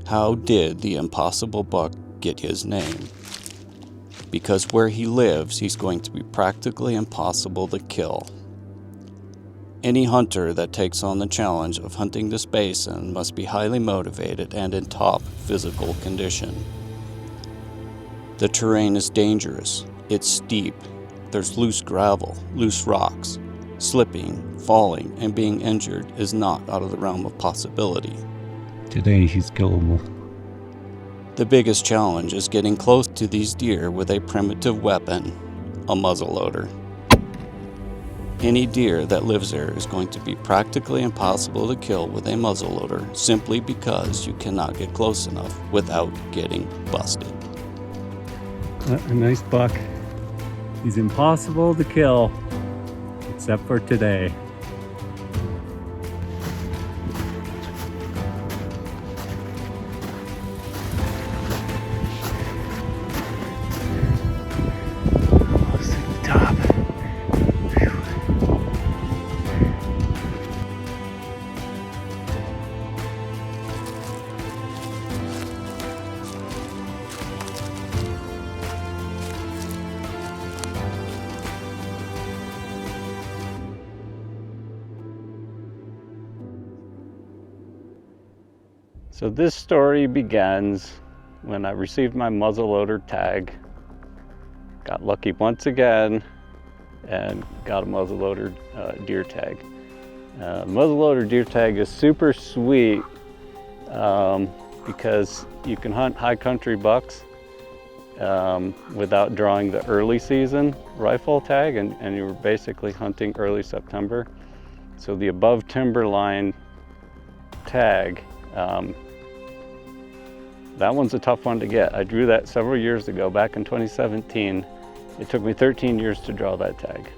How did the impossible buck get his name? Because where he lives, he's going to be practically impossible to kill. Any hunter that takes on the challenge of hunting this basin must be highly motivated and in top physical condition. The terrain is dangerous. It's steep. There's loose gravel, loose rocks. Slipping, falling, and being injured is not out of the realm of possibility. Today he's killable. The biggest challenge is getting close to these deer with a primitive weapon, a muzzleloader. Any deer that lives there is going to be practically impossible to kill with a muzzleloader simply because you cannot get close enough without getting busted. A nice buck. He's impossible to kill, except for today. Almost at the top. So this story begins when I received my muzzleloader tag. Got lucky once again and got a muzzleloader deer tag. Muzzleloader deer tag is super sweet because you can hunt high country bucks without drawing the early season rifle tag, and you're basically hunting early September. So the above timberline tag, that one's a tough one to get. I drew that several years ago, back in 2017. It took me 13 years to draw that tag.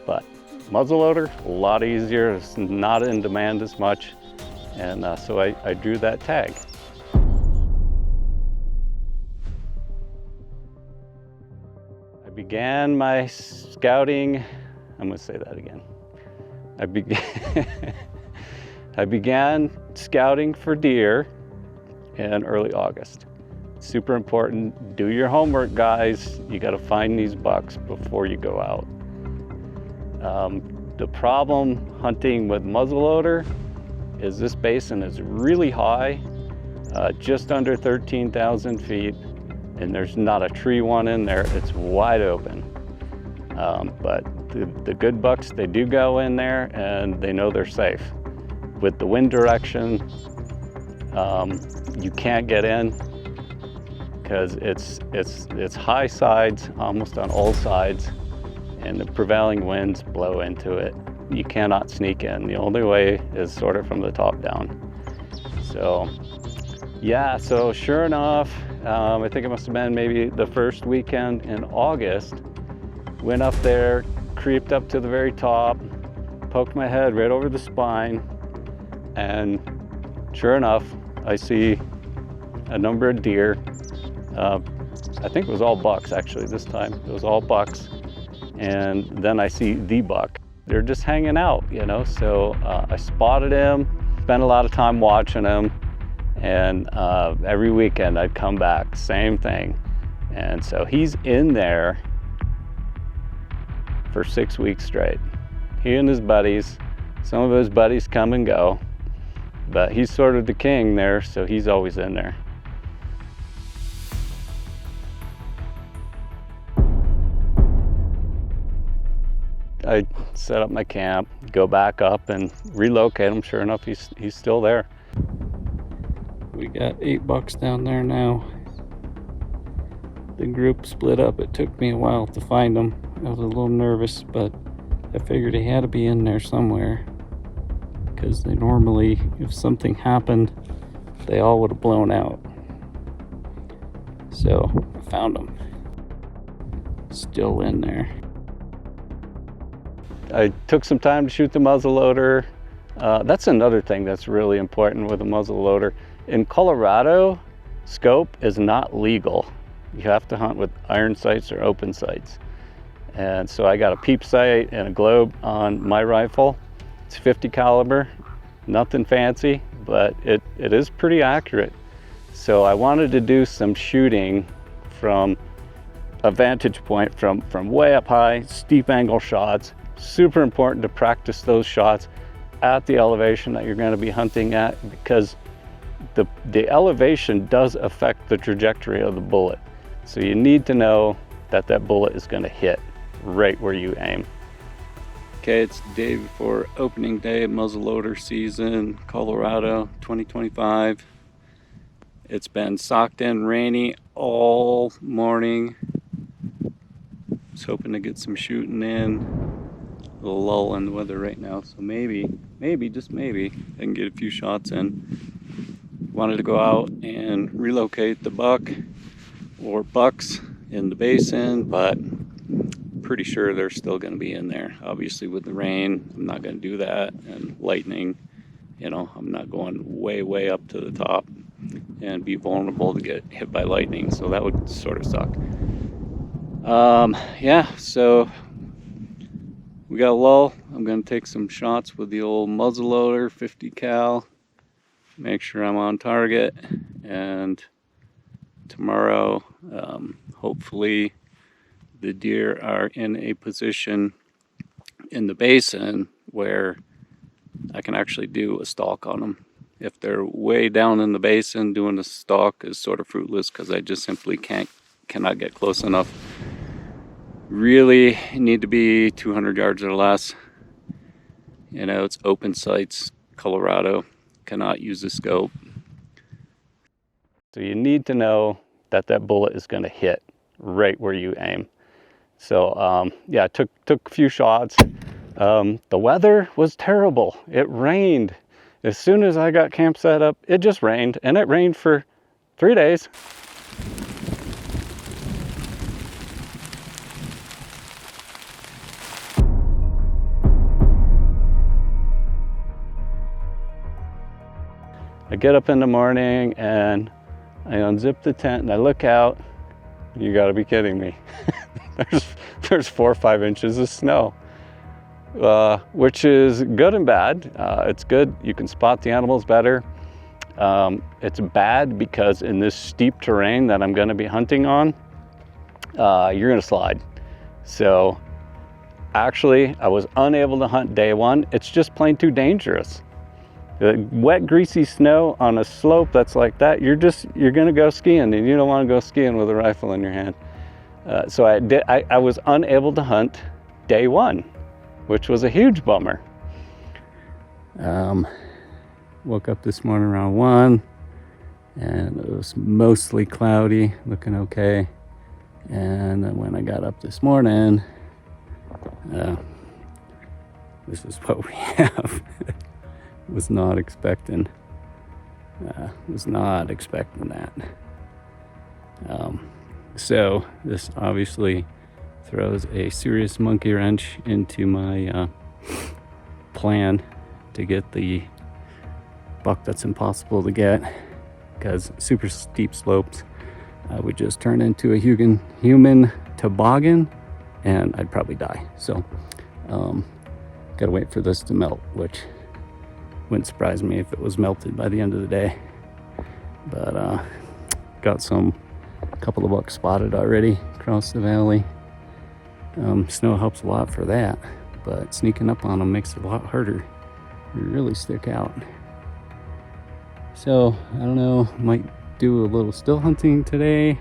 But muzzleloader, a lot easier. It's not in demand as much. And so I drew that tag. I began my scouting, I'm gonna say that again. I began scouting for deer in early August. Super important. Do your homework, guys. You got to find these bucks before you go out. The problem hunting with muzzleloader is this basin is really high, just under 13,000 feet, and there's not a tree one in there. It's wide open. But the good bucks, they do go in there and they know they're safe. With the wind direction, you can't get in because it's high sides almost on all sides, and the prevailing winds blow into it. You cannot sneak in. The only way is sort of from the top down. So yeah, so sure enough, I think it must have been maybe the first weekend in August, went up there, creeped up to the very top, poked my head right over the spine, and sure enough, I see a number of deer. I think it was all bucks actually this time. It was all bucks. And then I see the buck. They're just hanging out, you know? So I spotted him, spent a lot of time watching him, and every weekend I'd come back, same thing. And so he's in there for 6 weeks straight. He and his buddies, some of his buddies come and go, but he's sort of the king there, so he's always in there. I set up my camp, go back up and relocate him. Sure enough, he's still there. We got 8 bucks down there now. The group split up. It took me a while to find them. I was a little nervous, but I figured he had to be in there somewhere, because they normally, if something happened, they all would have blown out. So I found him. Still in there. I took some time to shoot the muzzleloader. That's another thing that's really important with a muzzleloader. In Colorado, scope is not legal. You have to hunt with iron sights or open sights. And so I got a peep sight and a globe on my rifle. It's 50 caliber, nothing fancy, but it is pretty accurate. So I wanted to do some shooting from a vantage point from way up high, steep angle shots. Super important to practice those shots at the elevation that you're going to be hunting at, because the elevation does affect the trajectory of the bullet. So you need to know that that bullet is going to hit right where you aim. Okay, it's the day before opening day of muzzleloader season, Colorado 2025. It's been socked in rainy all morning. Just hoping to get some shooting in. A little lull in the weather right now, so maybe, just maybe, I can get a few shots in. Wanted to go out and relocate the buck or bucks in the basin, but pretty sure they're still going to be in there. Obviously with the rain, I'm not going to do that, and lightning, you know, I'm not going way up to the top and be vulnerable to get hit by lightning, so that would sort of suck. Yeah, so we got a lull. I'm going to take some shots with the old muzzleloader 50 cal, make sure I'm on target, and tomorrow hopefully the deer are in a position in the basin where I can actually do a stalk on them. If they're way down in the basin, doing a stalk is sort of fruitless because I just simply cannot get close enough. Really need to be 200 yards or less. You know, it's open sights, Colorado, cannot use the scope. So you need to know that that bullet is going to hit right where you aim. So yeah, took a few shots. The weather was terrible. It rained. As soon as I got camp set up, it just rained, and it rained for 3 days. I get up in the morning and I unzip the tent and I look out. You gotta be kidding me. there's 4 or 5 inches of snow, which is good and bad. It's good, you can spot the animals better. It's bad because in this steep terrain that I'm gonna be hunting on, you're gonna slide. So actually, I was unable to hunt day 1. It's just plain too dangerous. The wet, greasy snow on a slope that's like that, you're gonna go skiing, and you don't want to go skiing with a rifle in your hand. So I was unable to hunt day 1, which was a huge bummer. Woke up this morning around 1, and it was mostly cloudy, looking okay. And then when I got up this morning, this is what we have. Was not expecting that. So this obviously throws a serious monkey wrench into my plan to get the buck that's impossible to get, because super steep slopes would just turn into a human toboggan and I'd probably die. So gotta wait for this to melt, which wouldn't surprise me if it was melted by the end of the day. But got a couple of bucks spotted already across the valley. Snow helps a lot for that, but sneaking up on them makes it a lot harder. They really stick out. So I don't know, might do a little still hunting today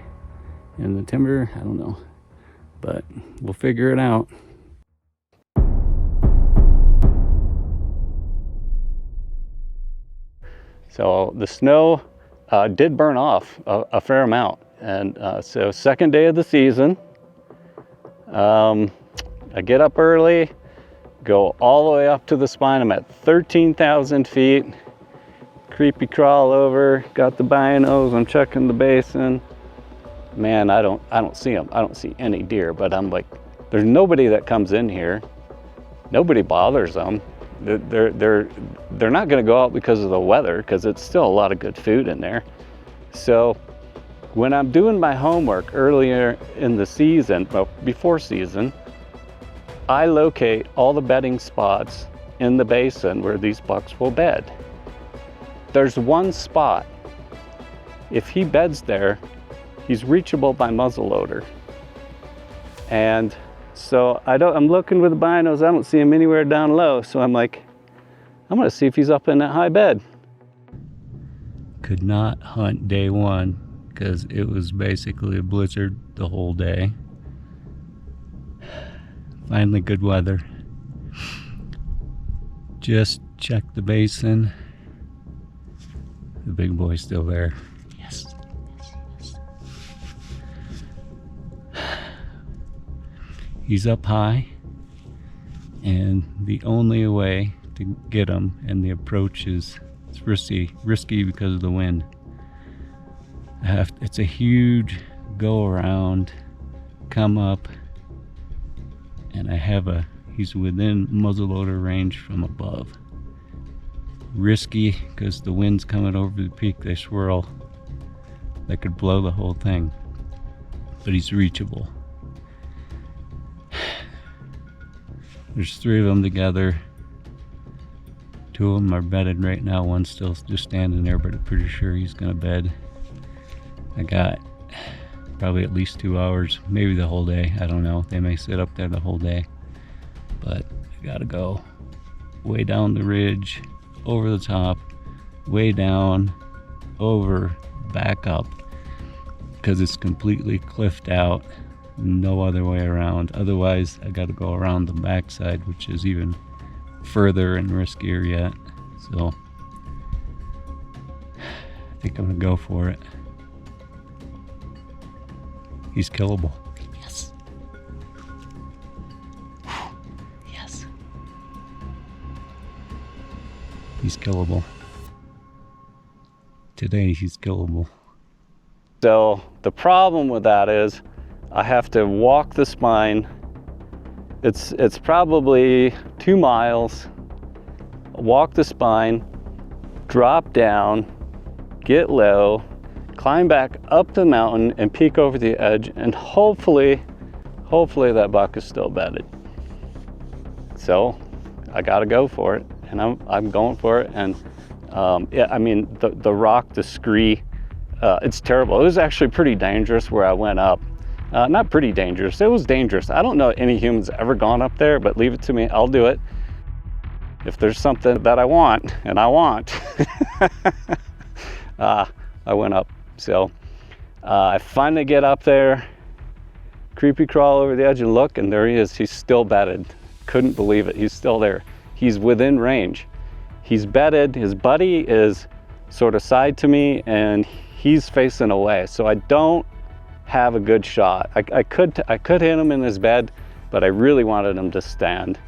in the timber, I don't know, but we'll figure it out. So the snow did burn off a fair amount, and so second day of the season, I get up early, go all the way up to the spine. I'm at 13,000 feet, creepy crawl over, got the binos, I'm checking the basin. Man, I don't see them. I don't see any deer, but I'm like, there's nobody that comes in here. Nobody bothers them. They're not going to go out because of the weather, because it's still a lot of good food in there. So when I'm doing my homework earlier in the season, well, before season, I locate all the bedding spots in the basin where these bucks will bed. there's one spot. If he beds there, he's reachable by muzzleloader. And so I'm looking with the binos, I don't see him anywhere down low. So I'm like, I'm gonna see if he's up in that high bed. Could not hunt day one because it was basically a blizzard the whole day. Finally good weather. Just checked the basin. The big boy's still there. Yes. He's up high, and the only way to get him, and the approach is it's risky because of the wind. It's a huge go around, come up, and he's within muzzleloader range from above. Risky because the wind's coming over the peak, they swirl. That could blow the whole thing, but he's reachable. There's 3 of them together. 2 of them are bedded right now. One's still just standing there, but I'm pretty sure he's gonna bed. I got probably at least 2 hours, maybe the whole day. I don't know. They may sit up there the whole day, but I gotta go way down the ridge, over the top, way down, over, back up, because it's completely cliffed out. No other way around. Otherwise, I got to go around the backside, which is even further and riskier yet. So I think I'm gonna go for it. He's killable. Yes. Yes. He's killable. Today he's killable. So the problem with that is I have to walk the spine. It's probably 2 miles. Walk the spine, drop down, get low, climb back up the mountain and peek over the edge, and hopefully that buck is still bedded. So I gotta go for it, and I'm going for it. And yeah, I mean the rock, the scree, it's terrible. It was actually pretty dangerous where I went up. Not pretty dangerous, it was dangerous. I don't know any humans ever gone up there, but leave it to me, I'll do it. If there's something that I want, and I want, I went up. So I finally get up there, creepy crawl over the edge and look, and there he is. He's still bedded. Couldn't believe it, he's still there. He's within range. He's bedded, his buddy is sort of side to me, and he's facing away. So I don't have a good shot. I could hit him in his bed, but I really wanted him to stand.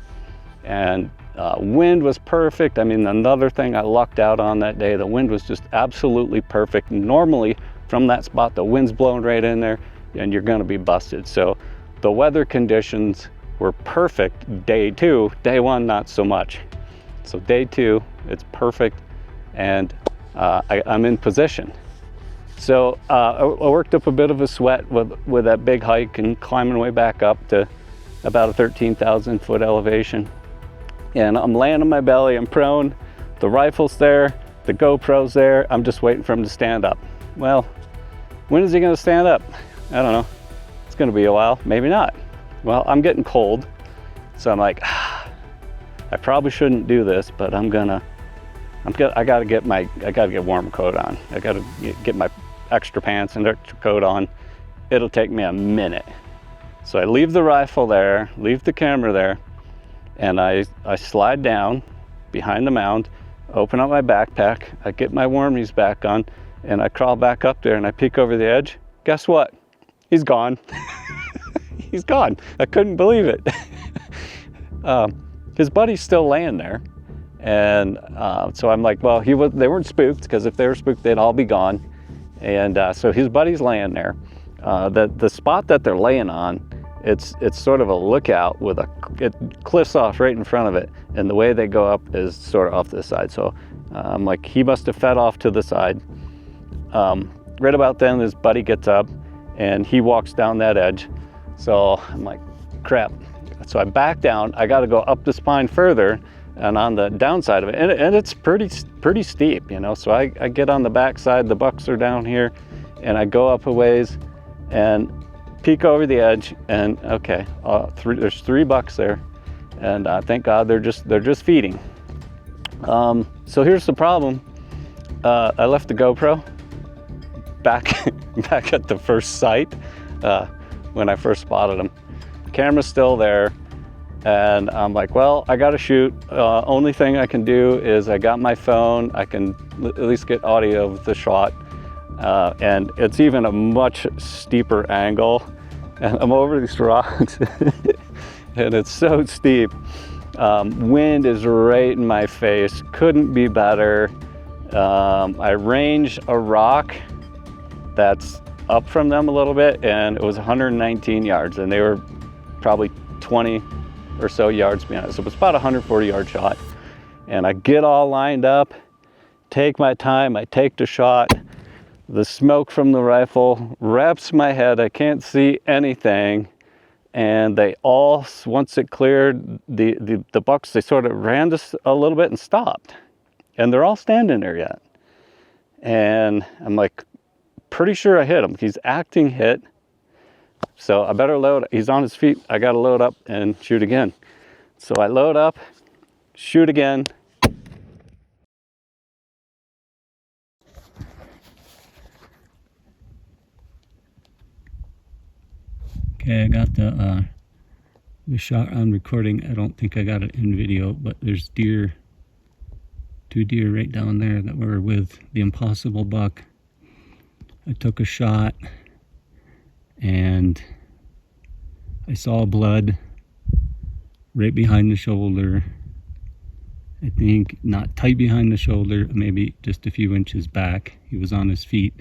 And wind was perfect. I mean, another thing I lucked out on that day, the wind was just absolutely perfect. Normally from that spot, the wind's blowing right in there and you're gonna be busted. So the weather conditions were perfect day 2. Day 1, not so much. So day 2, it's perfect, and I'm in position. So I worked up a bit of a sweat with that big hike and climbing way back up to about a 13,000 foot elevation. And I'm laying on my belly, I'm prone, the rifle's there, the GoPro's there, I'm just waiting for him to stand up. Well, when is he gonna stand up? I don't know. It's gonna be a while, maybe not. Well, I'm getting cold, so I'm like, I probably shouldn't do this, but I gotta get warm coat on. I gotta get my extra pants and extra coat on. It'll take me a minute. So I leave the rifle there, leave the camera there, and I slide down behind the mound, open up my backpack, I get my warmies back on, and I crawl back up there and I peek over the edge. Guess what? He's gone. He's gone. I couldn't believe it. His buddy's still laying there. And so I'm like, well, they weren't spooked, because if they were spooked, they'd all be gone. And so his buddy's laying there. The spot that they're laying on, it's sort of a lookout it cliffs off right in front of it. And the way they go up is sort of off to the side. So I'm like, he must have fed off to the side. Right about then, his buddy gets up and he walks down that edge. So I'm like, crap. So I back down, I got to go up the spine further. And on the downside of it, and it's pretty steep, you know. So I get on the back side, the bucks are down here, and I go up a ways and peek over the edge, and okay, there's 3 bucks there, and thank God they're just feeding. So here's the problem. I left the GoPro back at the first site when I first spotted them. Camera's still there. And I'm like, well, I gotta shoot. Only thing I can do is I got my phone. I can at least get audio of the shot. And it's even a much steeper angle. And I'm over these rocks and it's so steep. Wind is right in my face. Couldn't be better. I ranged a rock that's up from them a little bit, and it was 119 yards, and they were probably 20 or so yards behind it. So it was about a 140-yard shot. And I get all lined up, take my time, I take the shot. The smoke from the rifle wraps my head, I can't see anything. And they all, once it cleared, the bucks, they sort of ran just a little bit and stopped. And they're all standing there yet. And I'm like, pretty sure I hit him. He's acting hit. So I better load. He's on his feet. I got to load up and shoot again. So I load up, shoot again. Okay, I got the shot on recording. I don't think I got it in video, but there's 2 deer right down there that were with the impossible buck. I took a shot and I saw blood right behind the shoulder. I think not tight behind the shoulder, maybe just a few inches back. He was on his feet.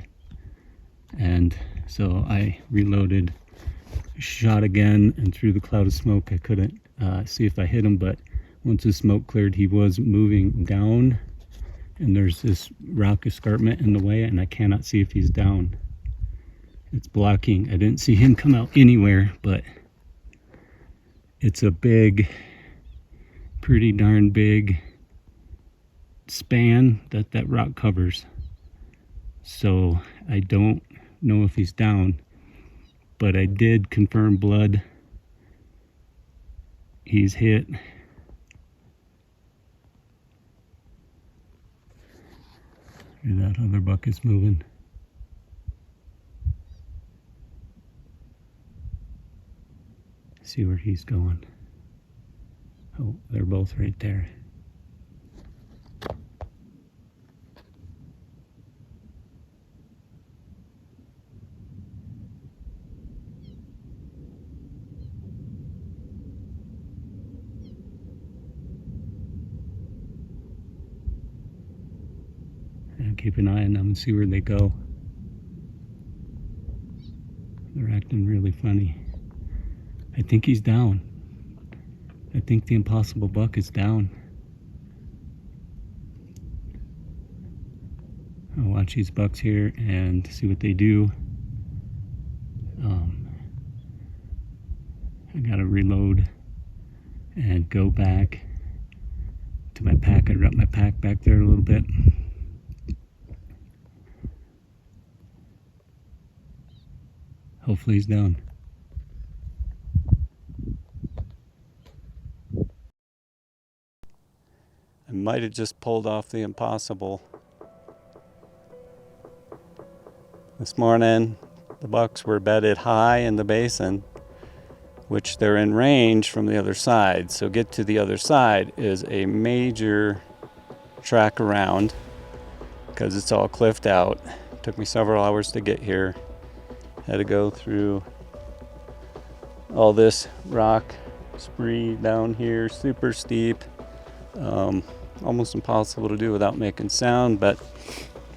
And so I reloaded, shot again, and through the cloud of smoke I couldn't see if I hit him, but once the smoke cleared he was moving down, and there's this rock escarpment in the way and I cannot see if he's down. It's blocking. I didn't see him come out anywhere, but it's a big, pretty darn big span that rock covers. So I don't know if he's down, but I did confirm blood. He's hit. That other buck is moving. See where he's going. Oh, they're both right there. And keep an eye on them and see where they go. They're acting really funny. I think he's down. I think the impossible buck is down. I'll watch these bucks here and see what they do. I gotta reload and go back to my pack. I dropped my pack back there a little bit. Hopefully he's down. I might have just pulled off the impossible. This morning, the bucks were bedded high in the basin, which they're in range from the other side. So get to the other side is a major track around because it's all cliffed out. Took me several hours to get here. Had to go through all this rock spree down here, super steep. Almost impossible to do without making sound, but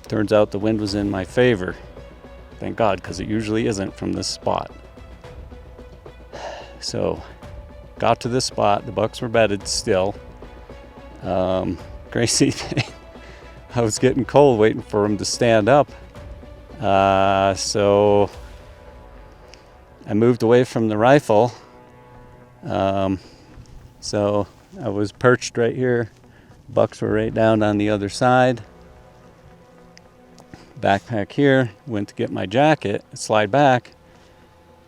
turns out the wind was in my favor. Thank God, because it usually isn't from this spot. So, got to this spot. The bucks were bedded still. Crazy thing. I was getting cold waiting for them to stand up. So, I moved away from the rifle. So, I was perched right here. Bucks were right down on the other side. Backpack here, went to get my jacket, slide back,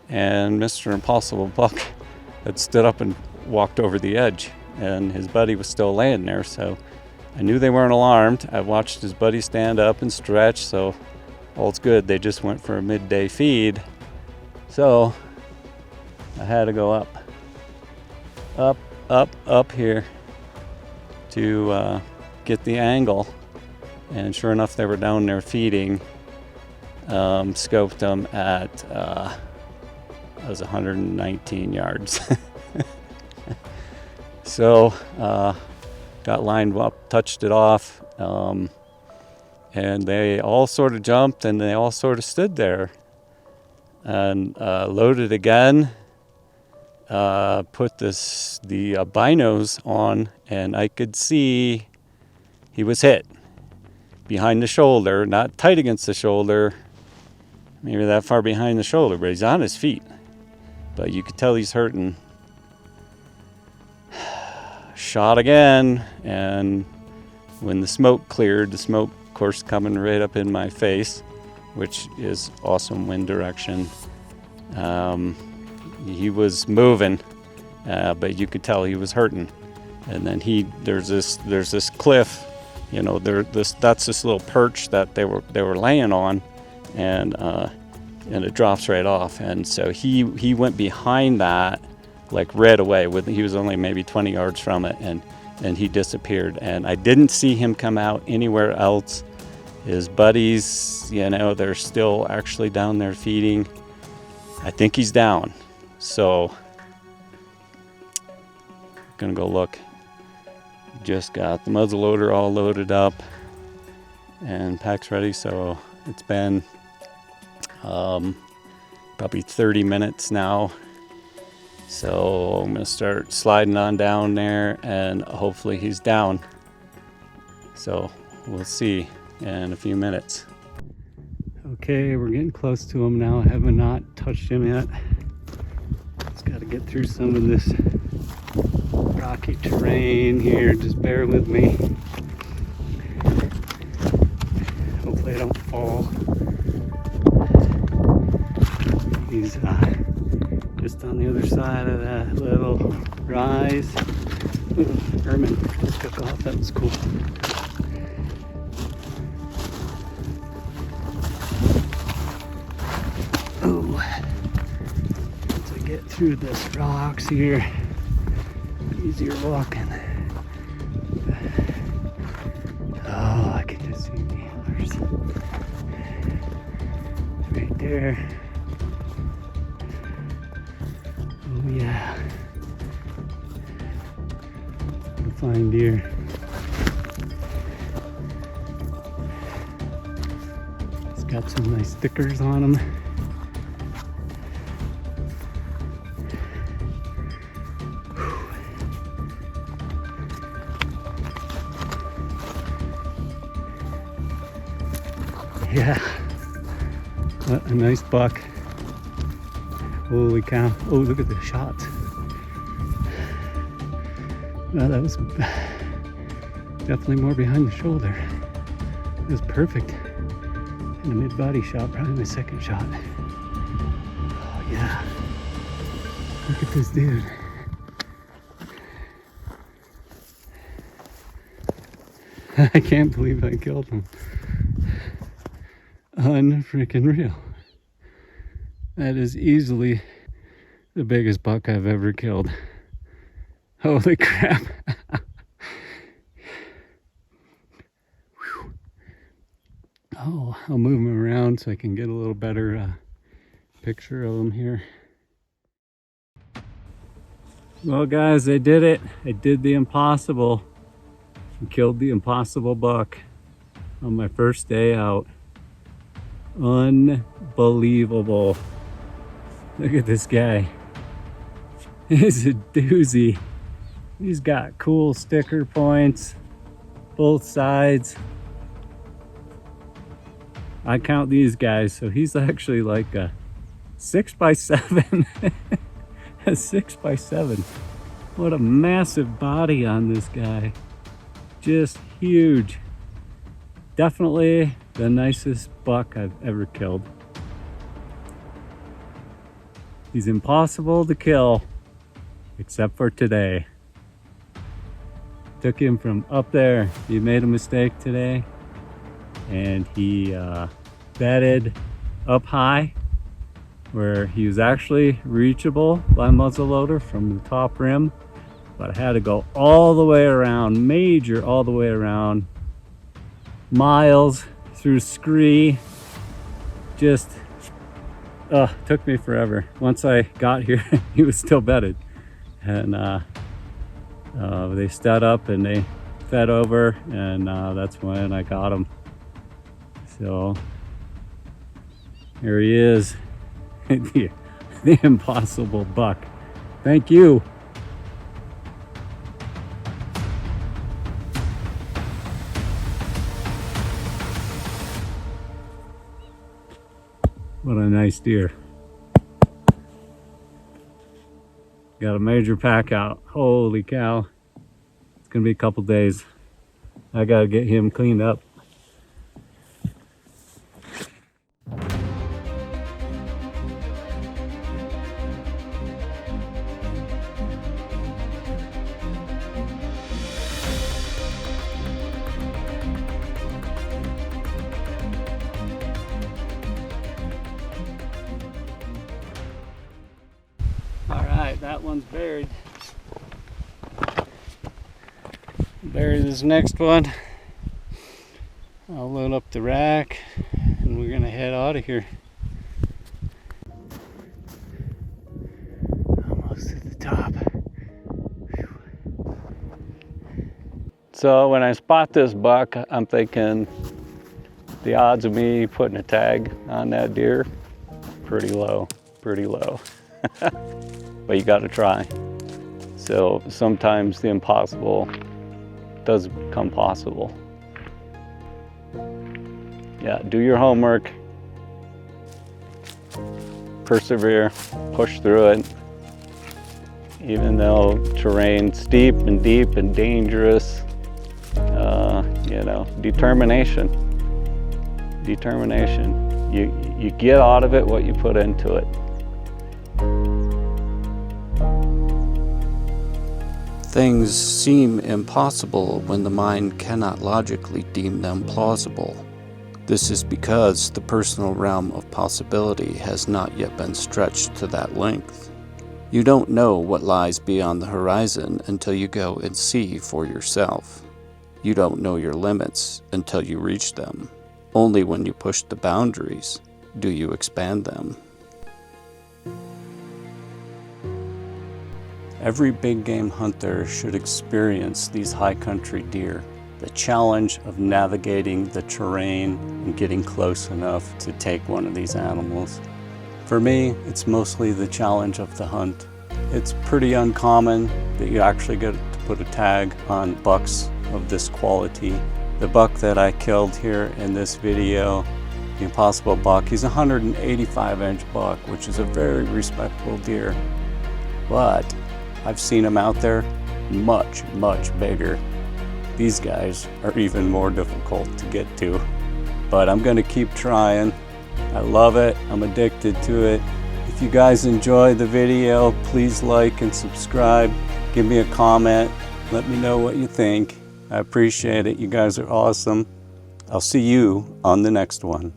and Mr. Impossible Buck had stood up and walked over the edge, and his buddy was still laying there, so I knew they weren't alarmed. I watched his buddy stand up and stretch, so all's good. They just went for a midday feed, so I had to go up here to get the angle. And sure enough, they were down there feeding. Scoped them at it was 119 yards. So got lined up, touched it off, and they all sort of jumped and they all sort of stood there. And loaded again. Put the binos on, and I could see he was hit behind the shoulder, not tight against the shoulder, maybe that far behind the shoulder, but he's on his feet. But you could tell he's hurting. Shot again, and when the smoke cleared, the smoke, of course, coming right up in my face, which is awesome wind direction. He was moving, but you could tell he was hurting. And then there's this cliff. You know, that's this little perch that they were laying on, and it drops right off. And so he went behind that, like right away. He was only maybe 20 yards from it, and he disappeared. And I didn't see him come out anywhere else. His buddies, you know, they're still actually down there feeding. I think he's down. So gonna go look. Just got the muzzleloader all loaded up and packs ready, so it's been probably 30 minutes now. So I'm gonna start sliding on down there, and hopefully he's down. So we'll see in a few minutes. Okay, we're getting close to him now. I have not touched him yet. Just got to get through some of this rocky terrain here. Just bear with me. Hopefully I don't fall. He's just on the other side of that little rise. Ooh, Herman just took off. That was cool. Oh, once I get through this rocks here, easier walking. Oh, I can just see the antlers right there. Oh yeah, a fine deer. It's got some nice stickers on them. Yeah, what a nice buck. Holy cow. Oh, look at the shots. Well, that was definitely more behind the shoulder. It was perfect. And a mid-body shot, probably my second shot. Oh, yeah. Look at this dude. I can't believe I killed him. Unfreaking real. That is easily the biggest buck I've ever killed. Holy crap. Oh, I'll move him around so I can get a little better picture of him here. Well guys, I did it. I did the impossible. I killed the impossible buck on my first day out. Unbelievable. Look at this guy. He's a doozy. He's got cool sticker points, both sides. I count these guys, so he's actually like a 6x7. A 6x7. What a massive body on this guy. Just huge. Definitely the nicest buck I've ever killed. He's impossible to kill, except for today. Took him from up there. He made a mistake today, and he bedded up high where he was actually reachable by muzzleloader from the top rim, but I had to go all the way around, all the way around, miles through scree. Just took me forever. Once I got here, he was still bedded, and they stood up and they fed over, and that's when I got him. So here he is. the impossible buck. Thank you. What a nice deer. Got a major pack out. Holy cow. It's gonna be a couple days. I gotta get him cleaned up. Alright, that one's buried. Bury this next one. I'll load up the rack and we're gonna head out of here. Almost to the top. Whew. So when I spot this buck, I'm thinking the odds of me putting a tag on that deer, pretty low, pretty low. But you got to try. So sometimes the impossible does become possible. Yeah, do your homework, persevere, push through it. Even though terrain's steep and deep and dangerous, you know, determination. You get out of it what you put into it. Things seem impossible when the mind cannot logically deem them plausible. This is because the personal realm of possibility has not yet been stretched to that length. You don't know what lies beyond the horizon until you go and see for yourself. You don't know your limits until you reach them. Only when you push the boundaries do you expand them. Every big game hunter should experience these high country deer. The challenge of navigating the terrain and getting close enough to take one of these animals. For me, it's mostly the challenge of the hunt. It's pretty uncommon that you actually get to put a tag on bucks of this quality. The buck that I killed here in this video, the impossible buck, he's a 185-inch buck, which is a very respectable deer. But I've seen him out there much, much bigger. These guys are even more difficult to get to. But I'm gonna keep trying. I love it, I'm addicted to it. If you guys enjoyed the video, please like and subscribe. Give me a comment, let me know what you think. I appreciate it, you guys are awesome. I'll see you on the next one.